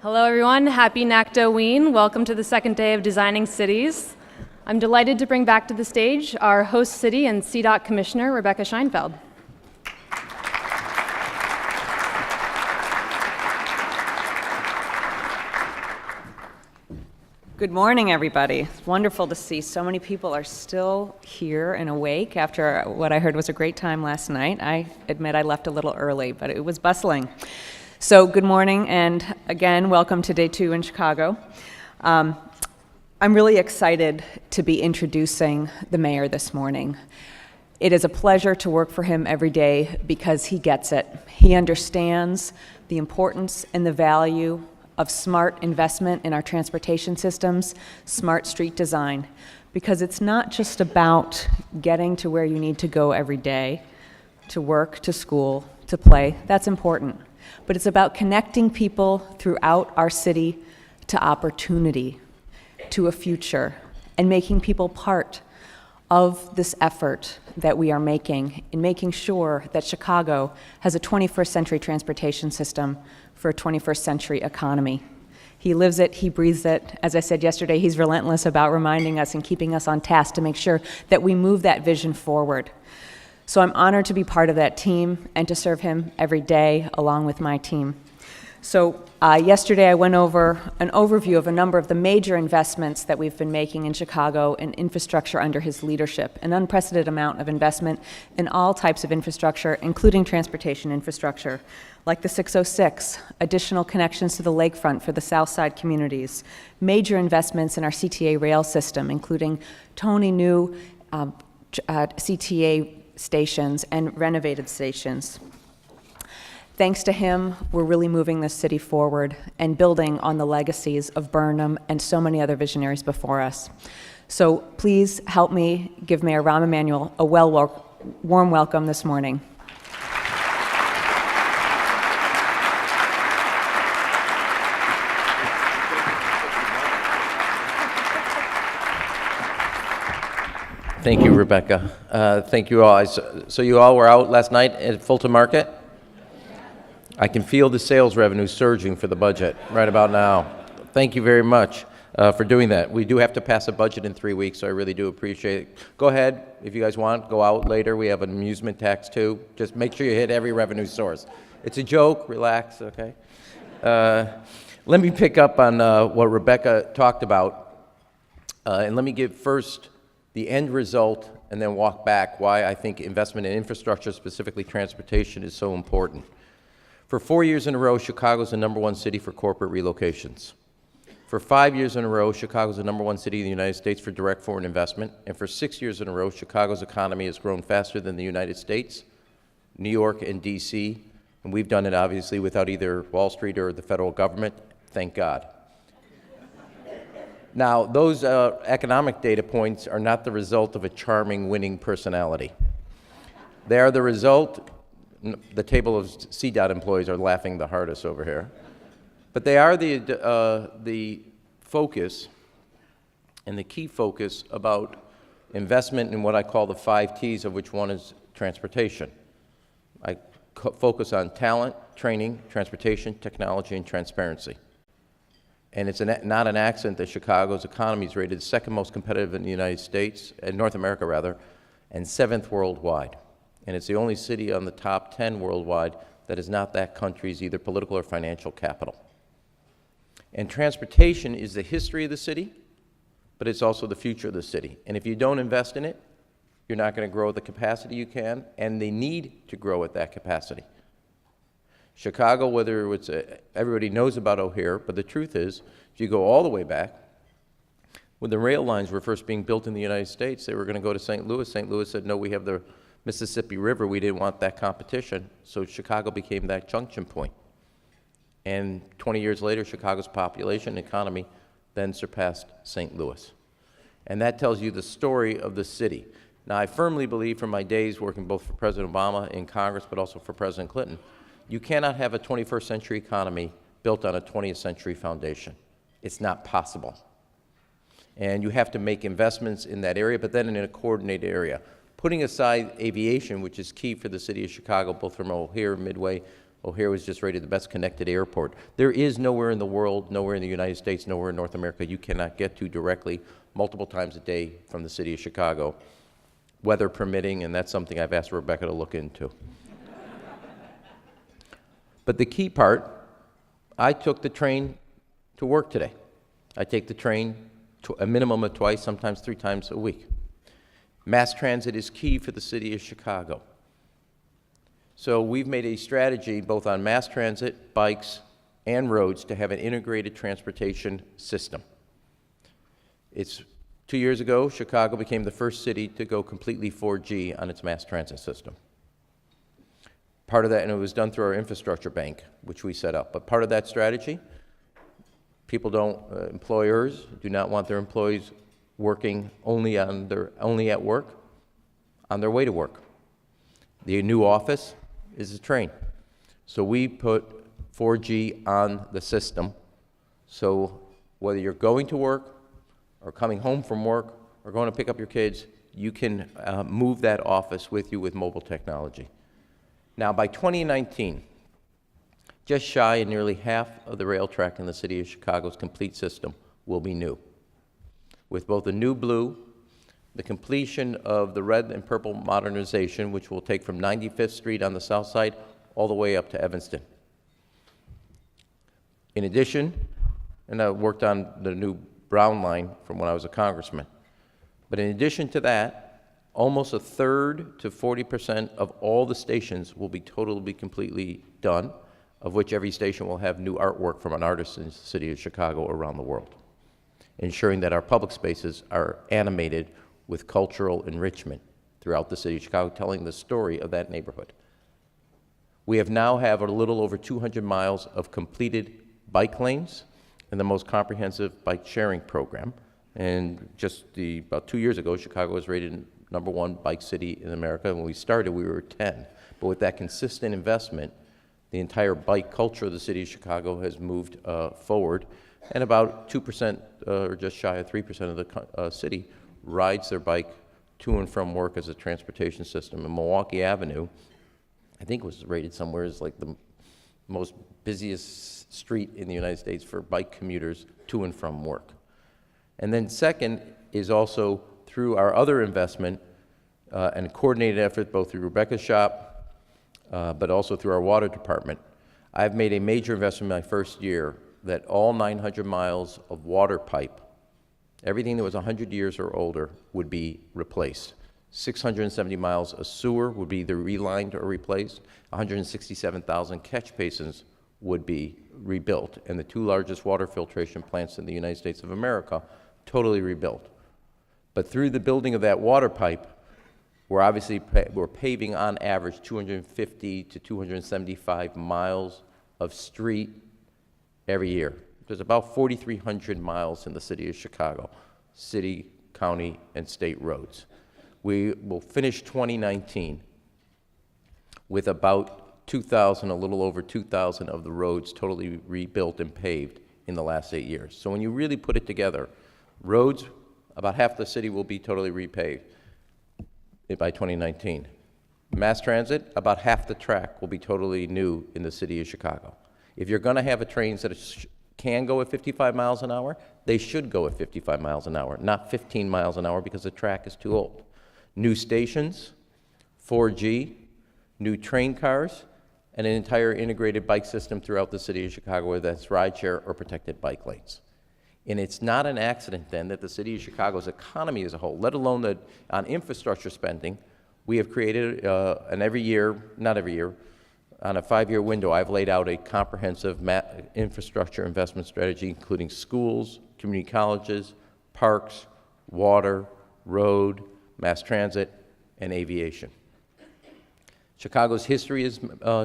Hello everyone, happy NACTO Ween. Welcome to the second day of Designing Cities. I'm delighted to bring back to the stage our host city and CDOT Commissioner, Rebecca Scheinfeld. Good morning, everybody. It's wonderful to see so many people are still here and awake after what I heard was a great time last night. I admit I left a little early, but it was bustling. So good morning, and again, welcome to Day 2 in Chicago. I'm really excited to be introducing the mayor this morning. It is a pleasure to work for him every day because he gets it. He understands the importance and the value of smart investment in our transportation systems, smart street design, because it's not just about getting to where you need to go every day, to work, to school, to play. That's important. But it's about connecting people throughout our city to opportunity, to a future, and making people part of this effort that we are making in making sure that Chicago has a 21st century transportation system for a 21st century economy. He lives it, he breathes it. As I said yesterday, he's relentless about reminding us and keeping us on task to make sure that we move that vision forward. So I'm honored to be part of that team and to serve him every day along with my team. So yesterday I went over an overview of a number of the major investments that we've been making in Chicago in infrastructure under his leadership, an unprecedented amount of investment in all types of infrastructure, including transportation infrastructure, like the 606, additional connections to the lakefront for the South Side communities, major investments in our CTA rail system, including totally new CTA stations and renovated stations. Thanks to him, we're really moving this city forward and building on the legacies of Burnham and so many other visionaries before us. So please help me give Mayor Rahm Emanuel a warm welcome this morning. Thank you, Rebecca. Thank you all. So you all were out last night at Fulton Market? I can feel the sales revenue surging for the budget right about now. Thank you very much for doing that. We do have to pass a budget in 3 weeks, so I really do appreciate it. Go ahead, if you guys want, go out later. We have an amusement tax too. Just make sure you hit every revenue source. It's a joke, relax, okay? Let me pick up on what Rebecca talked about, and let me give first the end result and then walk back why I think investment in infrastructure, specifically transportation, is so important. For 4 years in a row, Chicago's the #1 city for corporate relocations. For 5 years in a row, Chicago's the #1 city in the United States for direct foreign investment. And for 6 years in a row, Chicago's economy has grown faster than the United States, New York, and DC. And we've done it, obviously, without either Wall Street or the federal government. Thank God. Now, those economic data points are not the result of a charming, winning personality. They are the result, the table of CDOT employees are laughing the hardest over here, but they are the focus and the key focus about investment in what I call the 5 T's, of which one is transportation. I focus on talent, training, transportation, technology, and transparency. And it's not an accident that Chicago's economy is rated second most competitive in the United States, in North America rather, and 7th worldwide. And it's the only city on the top 10 worldwide that is not that country's either political or financial capital. And transportation is the history of the city, but it's also the future of the city. And if you don't invest in it, you're not going to grow at the capacity you can, and they need to grow at that capacity. Chicago, whether it's everybody knows about O'Hare, but the truth is, if you go all the way back, when the rail lines were first being built in the United States, they were going to go to St. Louis. St. Louis said, no, we have the Mississippi River. We didn't want that competition, so Chicago became that junction point. And 20 years later, Chicago's population and economy then surpassed St. Louis. And that tells you the story of the city. Now, I firmly believe from my days working both for President Obama in Congress, but also for President Clinton, you cannot have a 21st century economy built on a 20th century foundation. It's not possible. And you have to make investments in that area, but then in a coordinated area. Putting aside aviation, which is key for the city of Chicago, both from O'Hare, Midway, O'Hare was just rated the best connected airport. There is nowhere in the world, nowhere in the United States, nowhere in North America you cannot get to directly multiple times a day from the city of Chicago, weather permitting, and that's something I've asked Rebecca to look into. But the key part, I took the train to work today. I take the train to a minimum of twice, sometimes 3 times a week. Mass transit is key for the city of Chicago. So we've made a strategy both on mass transit, bikes, and roads to have an integrated transportation system. It's 2 years ago, Chicago became the first city to go completely 4G on its mass transit system. Part of that, and it was done through our infrastructure bank, which we set up. But part of that strategy, employers do not want their employees working only at work, on their way to work. The new office is a train. So we put 4G on the system. So whether you're going to work or coming home from work or going to pick up your kids, you can move that office with you with mobile technology. Now, by 2019, just shy of nearly half of the rail track in the city of Chicago's complete system will be new. With both the new blue, the completion of the red and purple modernization, which will take from 95th Street on the south side all the way up to Evanston. In addition, and I worked on the new Brown line from when I was a congressman, but in addition to that, almost 1/3 to 40% of all the stations will be totally, completely done, of which every station will have new artwork from an artist in the city of Chicago around the world, ensuring that our public spaces are animated with cultural enrichment throughout the city of Chicago, telling the story of that neighborhood. We now have a little over 200 miles of completed bike lanes and the most comprehensive bike sharing program. And just about 2 years ago, Chicago was rated #1 bike city in America. When we started, we were 10. But with that consistent investment, the entire bike culture of the city of Chicago has moved forward, and about 2%, or just shy of 3% of the city rides their bike to and from work as a transportation system. And Milwaukee Avenue, I think, was rated somewhere as like the most busiest street in the United States for bike commuters to and from work. And then second is also through our other investment and coordinated effort, both through Rebecca's shop, but also through our water department. I've made a major investment in my first year that all 900 miles of water pipe, everything that was 100 years or older, would be replaced. 670 miles of sewer would be either relined or replaced. 167,000 catch basins would be rebuilt, and the 2 largest water filtration plants in the United States of America totally rebuilt. But through the building of that water pipe, we're paving on average 250 to 275 miles of street every year. There's about 4,300 miles in the city of Chicago, city, county, and state roads. We will finish 2019 with about 2,000, a little over 2,000 of the roads totally rebuilt and paved in the last 8 years. So when you really put it together, roads, about half the city will be totally repaved by 2019. Mass transit, about half the track will be totally new in the city of Chicago. If you're going to have trains that can go at 55 miles an hour, they should go at 55 miles an hour, not 15 miles an hour because the track is too old. New stations, 4G, new train cars, and an entire integrated bike system throughout the city of Chicago, whether that's rideshare or protected bike lanes. And it's not an accident, then, that the city of Chicago's economy as a whole, let alone on infrastructure spending, we have created, and every year, not every year, on a 5-year window, I've laid out a comprehensive infrastructure investment strategy, including schools, community colleges, parks, water, road, mass transit, and aviation. Chicago's history is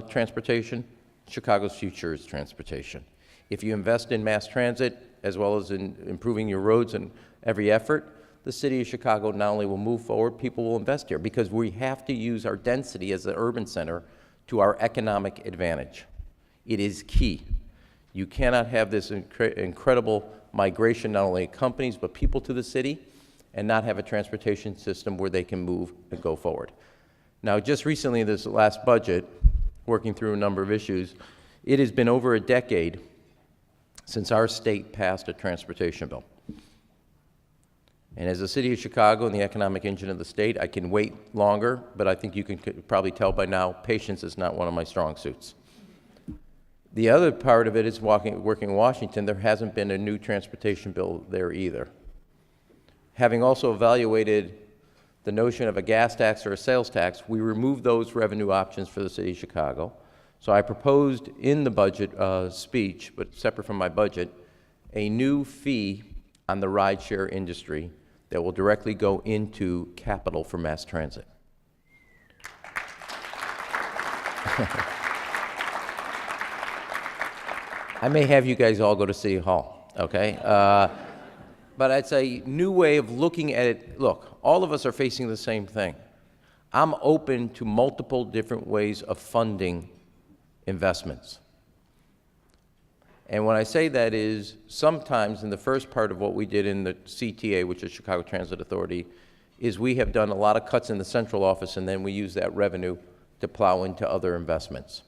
transportation. Chicago's future is transportation. If you invest in mass transit, as well as in improving your roads and every effort, the city of Chicago not only will move forward, people will invest here, because we have to use our density as the urban center to our economic advantage. It is key. You cannot have this incredible migration, not only of companies, but people to the city, and not have a transportation system where they can move and go forward. Now, just recently, this last budget, working through a number of issues. It has been over a decade since our state passed a transportation bill. And as the city of Chicago and the economic engine of the state, I can wait longer, but I think you can probably tell by now, patience is not one of my strong suits. The other part of it is working in Washington, there hasn't been a new transportation bill there either. Having also evaluated the notion of a gas tax or a sales tax, we removed those revenue options for the city of Chicago. So I proposed in the budget speech, but separate from my budget, a new fee on the rideshare industry that will directly go into capital for mass transit. I may have you guys all go to City Hall, okay? But it's a new way of looking at it. Look, all of us are facing the same thing. I'm open to multiple different ways of funding investments. And when I say that is, sometimes in the first part of what we did in the CTA, which is Chicago Transit Authority, is we have done a lot of cuts in the central office, and then we use that revenue to plow into other investments.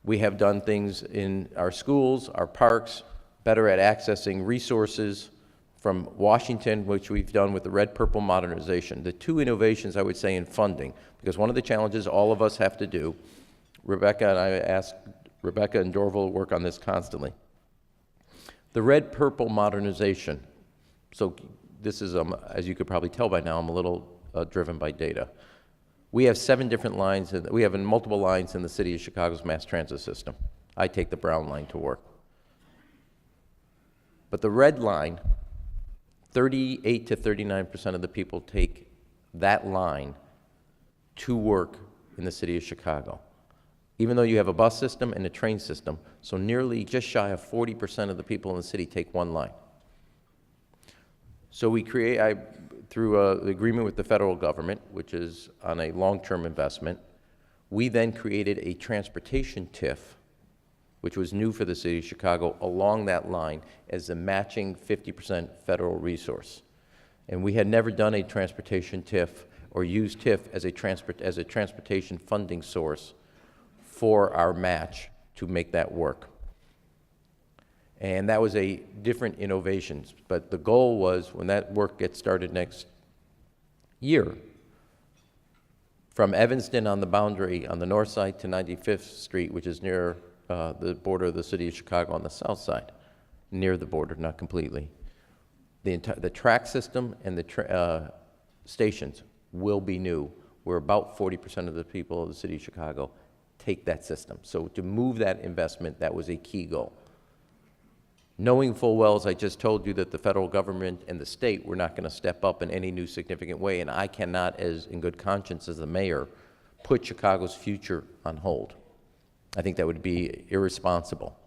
We have done things in our schools, our parks, better at accessing resources from Washington, which we've done with the red-purple modernization. The two innovations, I would say, in funding, because one of the challenges all of us have to do, Rebecca and I asked Rebecca and Dorval work on this constantly. The red-purple modernization. So this is, as you could probably tell by now, I'm a little driven by data. We have 7 different lines. We have multiple lines in the city of Chicago's mass transit system. I take the brown line to work. But the red line, 38 to 39% of the people take that line to work in the city of Chicago. Even though you have a bus system and a train system, so nearly just shy of 40% of the people in the city take one line. So we create, through an agreement with the federal government, which is on a long-term investment, we then created a transportation TIF, which was new for the city of Chicago, along that line as a matching 50% federal resource. And we had never done a transportation TIF or used TIF as a transportation funding source for our match to make that work. And that was a different innovation. But the goal was, when that work gets started next year, from Evanston on the boundary on the north side to 95th Street, which is near the border of the city of Chicago on the south side, near the border, not completely, the track system and the stations will be new, where about 40% of the people of the city of Chicago take that system. So to move that investment, that was a key goal. Knowing full well, as I just told you, that the federal government and the state were not going to step up in any new significant way, and I cannot, as in good conscience as the mayor, put Chicago's future on hold. I think that would be irresponsible.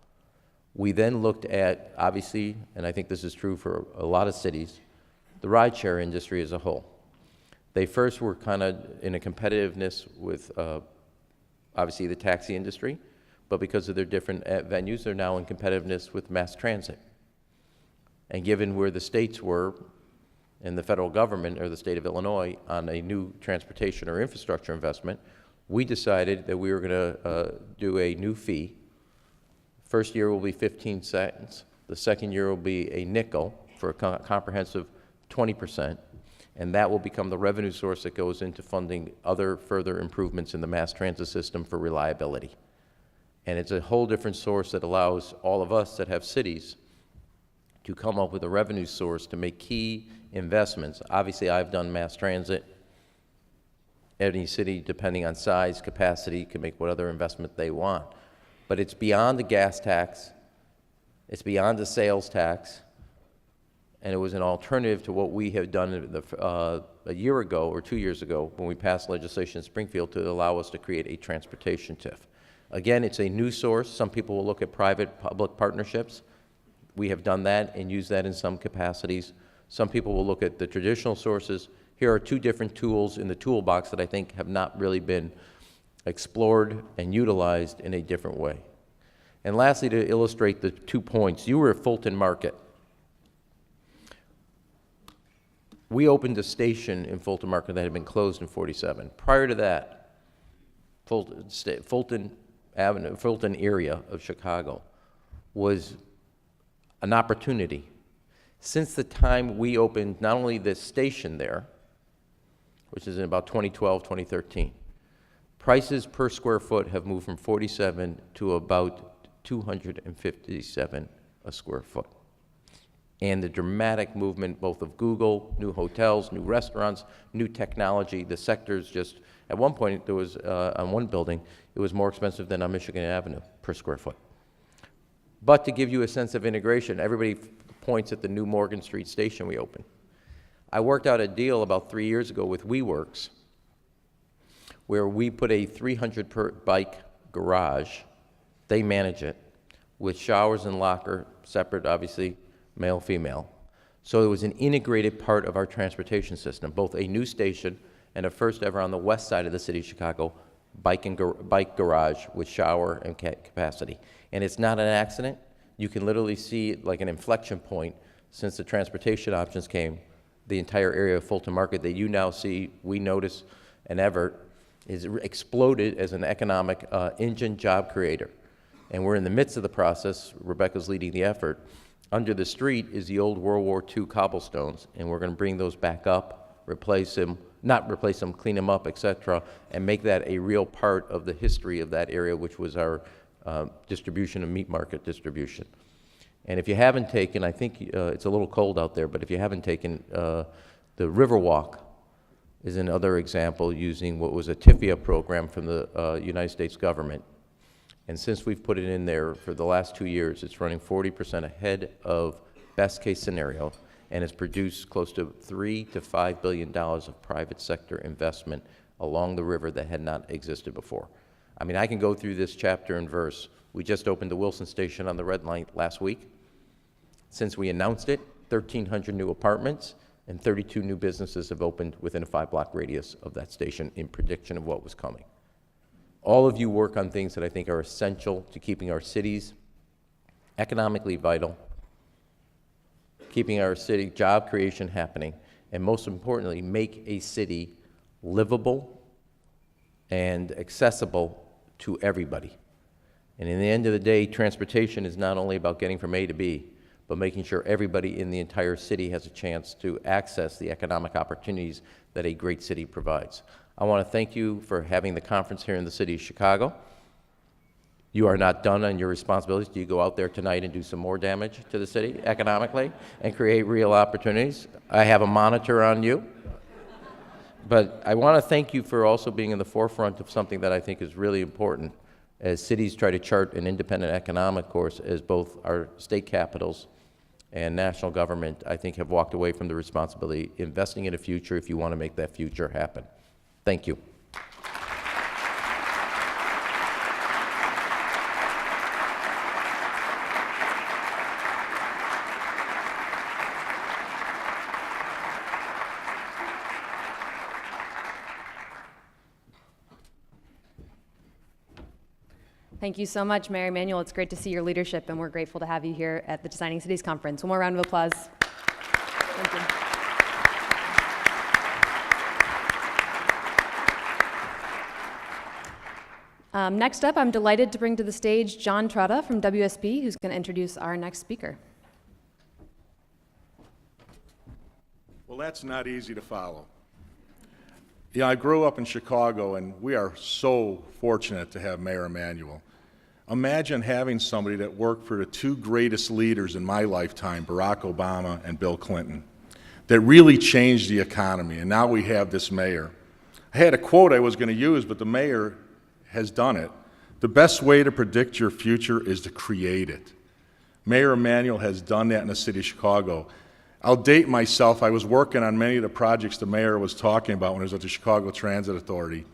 We then looked at, obviously, and I think this is true for a lot of cities, the rideshare industry as a whole. They first were kind of in a competitiveness with obviously the taxi industry, but because of their different venues, they're now in competitiveness with mass transit. And given where the states were and the federal government, or the state of Illinois, on a new transportation or infrastructure investment, we decided that we were going to do a new fee. First year will be 15 cents. The second year will be a nickel for a comprehensive 20%. And that will become the revenue source that goes into funding other further improvements in the mass transit system for reliability. And it's a whole different source that allows all of us that have cities to come up with a revenue source to make key investments. Obviously, I've done mass transit. Any city, depending on size, capacity, can make what other investment they want. But it's beyond the gas tax. It's beyond the sales tax. And it was an alternative to what we have done a year ago or 2 years ago when we passed legislation in Springfield to allow us to create a transportation TIF. Again, it's a new source. Some people will look at private-public partnerships. We have done that and used that in some capacities. Some people will look at the traditional sources. Here are 2 different tools in the toolbox that I think have not really been explored and utilized in a different way. And lastly, to illustrate the 2 points, you were at Fulton Market. We opened a station in Fulton Market that had been closed in '47. Prior to that, Fulton Avenue, Fulton area of Chicago, was an opportunity. Since the time we opened not only this station there, which is in about 2012, 2013, prices per square foot have moved from 47 to about 257 a square foot. And the dramatic movement both of Google, new hotels, new restaurants, new technology, the sectors just, at one point there was, on one building, it was more expensive than on Michigan Avenue per square foot. But to give you a sense of integration, everybody points at the new Morgan Street station we opened. I worked out a deal about 3 years ago with WeWorks where we put a 300 per bike garage, they manage it, with showers and locker, separate obviously, male, female. So it was an integrated part of our transportation system, both a new station and a first ever on the west side of the city of Chicago, bike garage with shower and capacity. And it's not an accident. You can literally see it like an inflection point since the transportation options came. The entire area of Fulton Market that you now see, we notice, and Everett, is exploded as an economic engine job creator. And we're in the midst of the process. Rebecca's leading the effort. Under the street is the old World War II cobblestones, and we're going to bring those back up, replace them, not replace them, clean them up, etc., and make that a real part of the history of that area, which was our distribution and meat market distribution. And if you haven't taken, I think it's a little cold out there, but if you haven't taken, the Riverwalk is another example using what was a TIFIA program from the United States government. And since we've put it in there for the last 2 years, it's running 40% ahead of best case scenario, and it's produced close to $3 to $5 billion of private sector investment along the river that had not existed before. I mean, I can go through this chapter and verse. We just opened the Wilson Station on the Red Line last week. Since we announced it, 1,300 new apartments and 32 new businesses have opened within a 5-block radius of that station in prediction of what was coming. All of you work on things that I think are essential to keeping our cities economically vital, keeping our city job creation happening, and most importantly, make a city livable and accessible to everybody. And in the end of the day, transportation is not only about getting from A to B, but making sure everybody in the entire city has a chance to access the economic opportunities that a great city provides. I want to thank you for having the conference here in the city of Chicago. You are not done on your responsibilities. Do you go out there tonight and do some more damage to the city economically and create real opportunities? I have a monitor on you. But I want to thank you for also being in the forefront of something that I think is really important as cities try to chart an independent economic course, as both our state capitals and national government, I think, have walked away from the responsibility investing in a future if you want to make that future happen. Thank you. Thank you so much, Mayor Emanuel. It's great to see your leadership, and we're grateful to have you here at the Designing Cities Conference. One more round of applause. Thank you. Next up, I'm delighted to bring to the stage John Trotta from WSP, who's going to introduce our next speaker. Well, that's not easy to follow. Yeah, I grew up in Chicago, and we are so fortunate to have Mayor Emanuel. Imagine having somebody that worked for the two greatest leaders in my lifetime, Barack Obama and Bill Clinton, that really changed the economy, and now we have this mayor. I had a quote I was going to use, but the mayor has done it. The best way to predict your future is to create it. Mayor Emanuel has done that in the city of Chicago. I'll date myself. I was working on many of the projects the mayor was talking about when he was at the Chicago Transit Authority.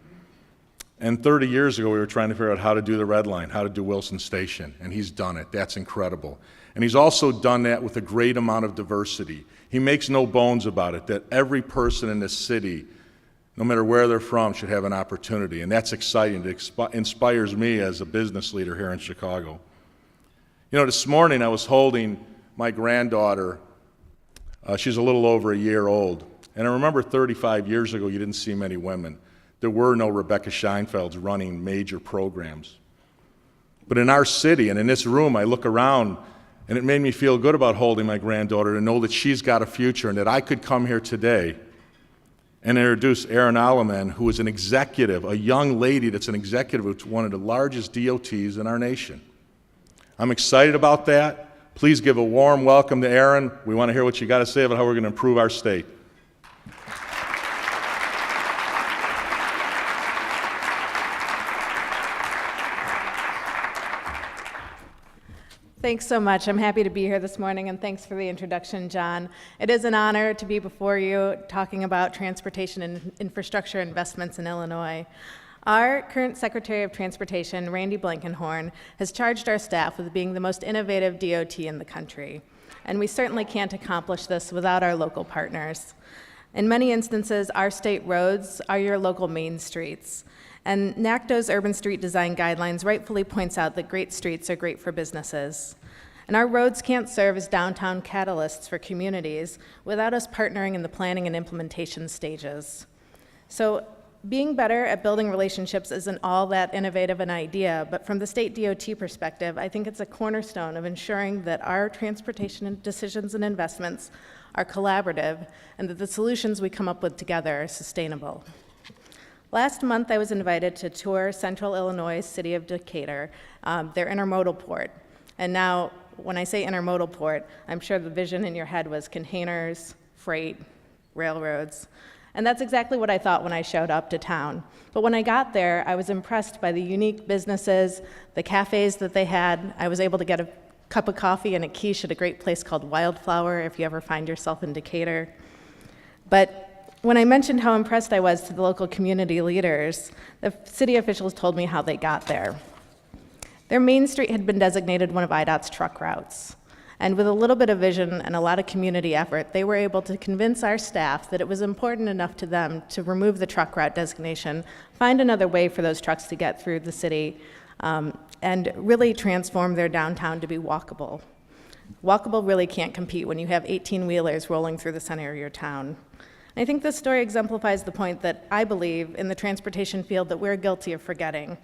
And 30 years ago, we were trying to figure out how to do the Red Line, how to do Wilson Station, and he's done it. That's incredible. And he's also done that with a great amount of diversity. He makes no bones about it, that every person in this city, no matter where they're from, should have an opportunity. And that's exciting. It inspires me as a business leader here in Chicago. You know, this morning I was holding my granddaughter. She's a little over a year old. And I remember 35 years ago, you didn't see many women. there were no Rebecca Scheinfelds running major programs. But in our city and in this room, I look around, and it made me feel good about holding my granddaughter to know that she's got a future and that I could come here today and introduce Erin Alleman, who is an executive, a young lady that's an executive at one of the largest DOTs in our nation. I'm excited about that. Please give a warm welcome to Erin. We want to hear what you got to say about how we're going to improve our state. Thanks so much. I'm happy to be here this morning, and thanks for the introduction, John. It is an honor to be before you talking about transportation and infrastructure investments in Illinois. Our current Secretary of Transportation, Randy Blankenhorn, has charged our staff with being the most innovative DOT in the country, and we certainly can't accomplish this without our local partners. In many instances, our state roads are your local main streets. And NACTO's Urban Street Design Guidelines rightfully points out that great streets are great for businesses. And our roads can't serve as downtown catalysts for communities without us partnering in the planning and implementation stages. So being better at building relationships isn't all that innovative an idea, but from the state DOT perspective, I think it's a cornerstone of ensuring that our transportation decisions and investments are collaborative and that the solutions we come up with together are sustainable. Last month, I was invited to tour Central Illinois' city of Decatur, their intermodal port. And now, when I say intermodal port, I'm sure the vision in your head was containers, freight, railroads. And that's exactly what I thought when I showed up to town. But when I got there, I was impressed by the unique businesses, the cafes that they had. I was able to get a cup of coffee and a quiche at a great place called Wildflower if you ever find yourself in Decatur. But when I mentioned how impressed I was to the local community leaders, the city officials told me how they got there. Their main street had been designated one of IDOT's truck routes. And with a little bit of vision and a lot of community effort, they were able to convince our staff that it was important enough to them to remove the truck route designation, find another way for those trucks to get through the city, and really transform their downtown to be walkable. Walkable really can't compete when you have 18-wheelers rolling through the center of your town. I think this story exemplifies the point that I believe in the transportation field that we're guilty of forgetting.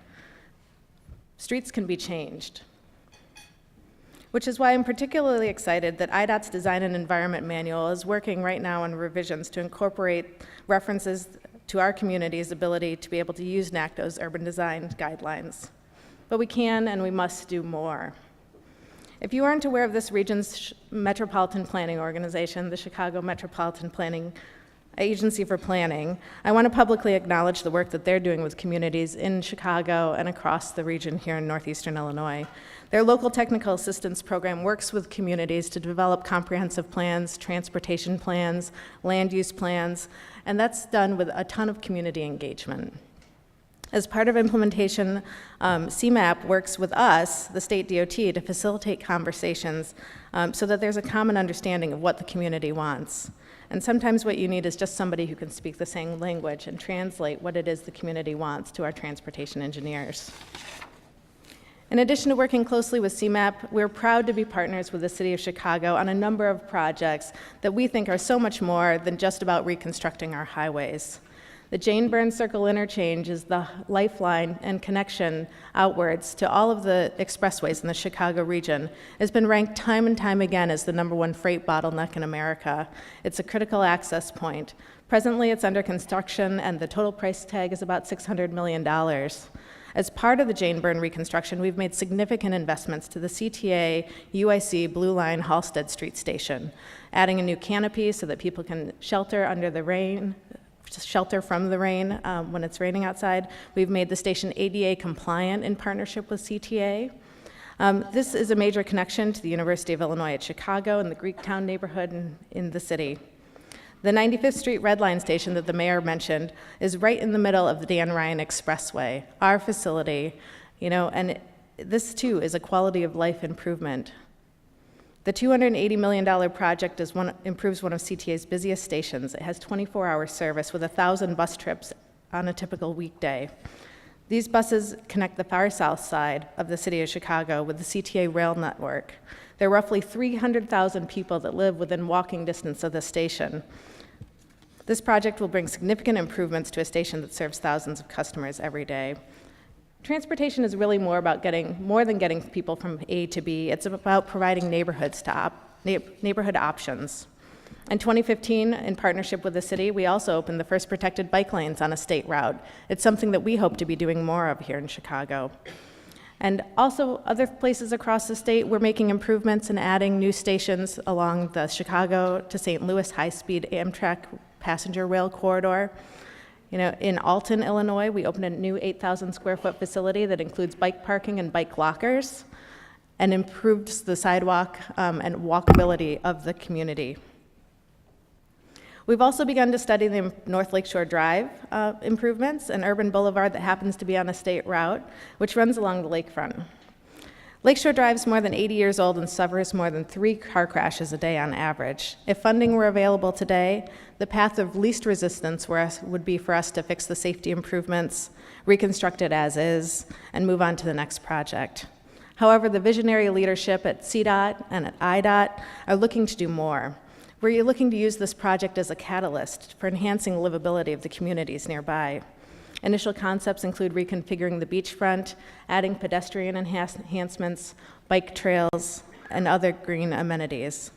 Streets can be changed. Which is why I'm particularly excited that IDOT's Design and Environment Manual is working right now on revisions to incorporate references to our community's ability to be able to use NACTO's urban design guidelines. But we can and we must do more. If you aren't aware of this region's metropolitan planning organization, the Chicago Metropolitan Planning Agency for Planning, I want to publicly acknowledge the work that they're doing with communities in Chicago and across the region here in northeastern Illinois. Their local technical assistance program works with communities to develop comprehensive plans, transportation plans, land use plans, and that's done with a ton of community engagement. As part of implementation, CMAP works with us, the state DOT, to facilitate conversations so that there's a common understanding of what the community wants. And sometimes what you need is just somebody who can speak the same language and translate what it is the community wants to our transportation engineers. In addition to working closely with CMAP, we're proud to be partners with the City of Chicago on a number of projects that we think are so much more than just about reconstructing our highways. The Jane Byrne Circle Interchange is the lifeline and connection outwards to all of the expressways in the Chicago region. It has been ranked time and time again as the #1 freight bottleneck in America. It's a critical access point. Presently, it's under construction, and the total price tag is about $600 million. As part of the Jane Byrne reconstruction, we've made significant investments to the CTA UIC Blue Line Halsted Street Station, adding a new canopy so that people can shelter under the rain, shelter from the rain when it's raining outside. We've made the station ADA compliant in partnership with CTA. This is a major connection to the University of Illinois at Chicago and the Greektown neighborhood in the city. The 95th Street Red Line station that the mayor mentioned is right in the middle of the Dan Ryan Expressway, our facility, and this too is a quality of life improvement. The $280 million project improves one of CTA's busiest stations. It has 24-hour service with 1,000 bus trips on a typical weekday. These buses connect the far south side of the city of Chicago with the CTA rail network. There are roughly 300,000 people that live within walking distance of the station. This project will bring significant improvements to a station that serves thousands of customers every day. Transportation is really more than getting people from A to B. It's about providing neighborhood options. In 2015, in partnership with the city, we also opened the first protected bike lanes on a state route. It's something that we hope to be doing more of here in Chicago. And also, other places across the state, we're making improvements and adding new stations along the Chicago to St. Louis high-speed Amtrak passenger rail corridor. In Alton, Illinois, we opened a new 8,000 square foot facility that includes bike parking and bike lockers and improves the sidewalk and walkability of the community. We've also begun to study the North Lakeshore Drive improvements, an urban boulevard that happens to be on a state route, which runs along the lakefront. Lakeshore Drive is more than 80 years old and suffers more than 3 car crashes a day on average. If funding were available today, the path of least resistance would be for us to fix the safety improvements, reconstruct it as is, and move on to the next project. However, the visionary leadership at CDOT and at IDOT are looking to do more. We're looking to use this project as a catalyst for enhancing livability of the communities nearby. Initial concepts include reconfiguring the beachfront, adding pedestrian enhancements, bike trails, and other green amenities.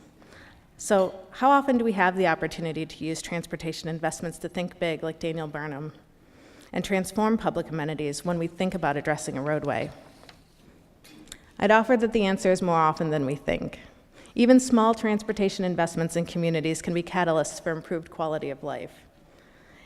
So how often do we have the opportunity to use transportation investments to think big, like Daniel Burnham, and transform public amenities when we think about addressing a roadway? I'd offer that the answer is more often than we think. Even small transportation investments in communities can be catalysts for improved quality of life.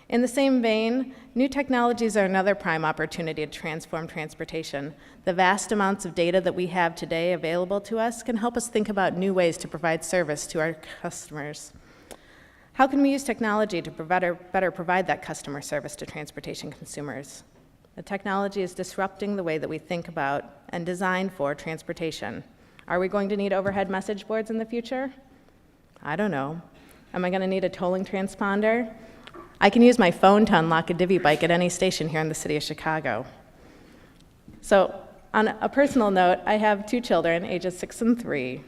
In the same vein, new technologies are another prime opportunity to transform transportation. The vast amounts of data that we have today available to us can help us think about new ways to provide service to our customers. How can we use technology to better provide that customer service to transportation consumers? The technology is disrupting the way that we think about and design for transportation. Are we going to need overhead message boards in the future? I don't know. Am I going to need a tolling transponder? I can use my phone to unlock a divvy bike at any station here in the city of Chicago. So, on a personal note, I have 2 children, ages 6 and 3,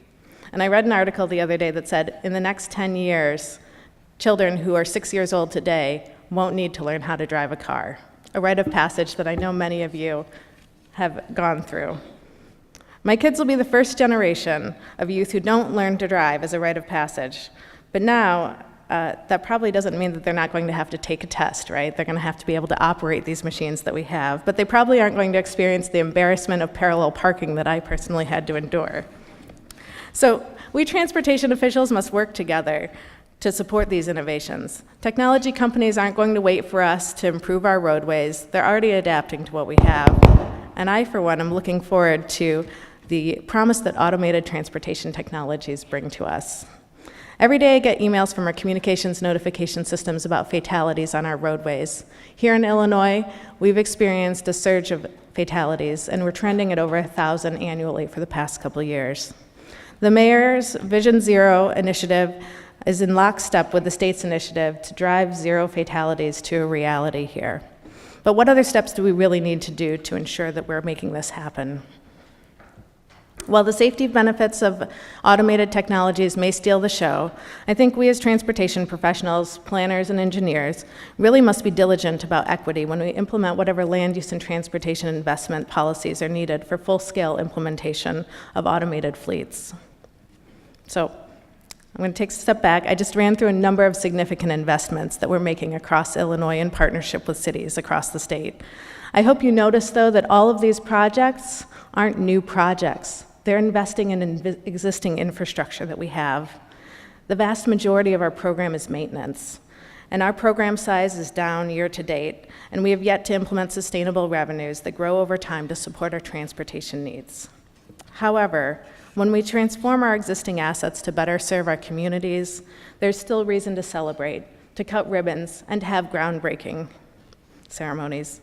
and I read an article the other day that said in the next 10 years, children who are 6 years old today won't need to learn how to drive a car, a rite of passage that I know many of you have gone through. My kids will be the first generation of youth who don't learn to drive as a rite of passage. But now, that probably doesn't mean that they're not going to have to take a test, right? They're going to have to be able to operate these machines that we have. But they probably aren't going to experience the embarrassment of parallel parking that I personally had to endure. So we transportation officials must work together to support these innovations. Technology companies aren't going to wait for us to improve our roadways. They're already adapting to what we have. And I, for one, am looking forward to the promise that automated transportation technologies bring to us. Every day I get emails from our communications notification systems about fatalities on our roadways. Here in Illinois, we've experienced a surge of fatalities, and we're trending at over 1,000 annually for the past couple of years. The mayor's Vision Zero initiative is in lockstep with the state's initiative to drive zero fatalities to a reality here. But what other steps do we really need to do to ensure that we're making this happen? While the safety benefits of automated technologies may steal the show, I think we as transportation professionals, planners, and engineers really must be diligent about equity when we implement whatever land use and transportation investment policies are needed for full-scale implementation of automated fleets. So I'm going to take a step back. I just ran through a number of significant investments that we're making across Illinois in partnership with cities across the state. I hope you notice, though, that all of these projects aren't new projects. They're investing in existing infrastructure that we have. The vast majority of our program is maintenance, and our program size is down year to date, and we have yet to implement sustainable revenues that grow over time to support our transportation needs. However, when we transform our existing assets to better serve our communities, there's still reason to celebrate, to cut ribbons, and to have groundbreaking ceremonies.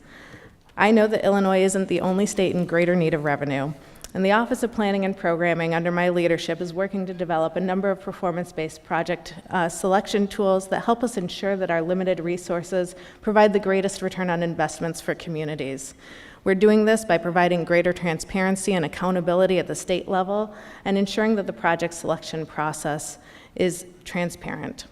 I know that Illinois isn't the only state in greater need of revenue, and the Office of Planning and Programming, under my leadership, is working to develop a number of performance-based project selection tools that help us ensure that our limited resources provide the greatest return on investments for communities. We're doing this by providing greater transparency and accountability at the state level and ensuring that the project selection process is transparent.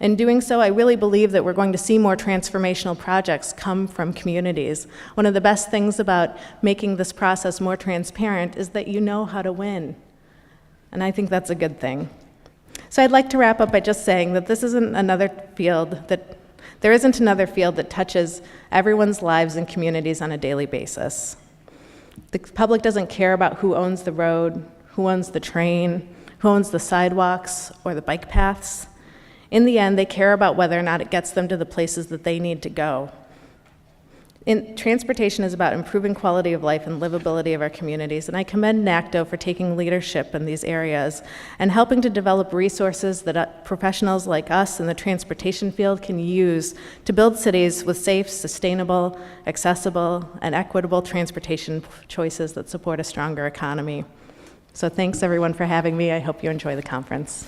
In doing so, I really believe that we're going to see more transformational projects come from communities. One of the best things about making this process more transparent is that you know how to win. And I think that's a good thing. So I'd like to wrap up by just saying that there isn't another field that touches everyone's lives and communities on a daily basis. The public doesn't care about who owns the road, who owns the train, who owns the sidewalks or the bike paths. In the end, they care about whether or not it gets them to the places that they need to go. Transportation is about improving quality of life and livability of our communities, and I commend NACTO for taking leadership in these areas and helping to develop resources that professionals like us in the transportation field can use to build cities with safe, sustainable, accessible, and equitable transportation choices that support a stronger economy. So thanks everyone for having me. I hope you enjoy the conference.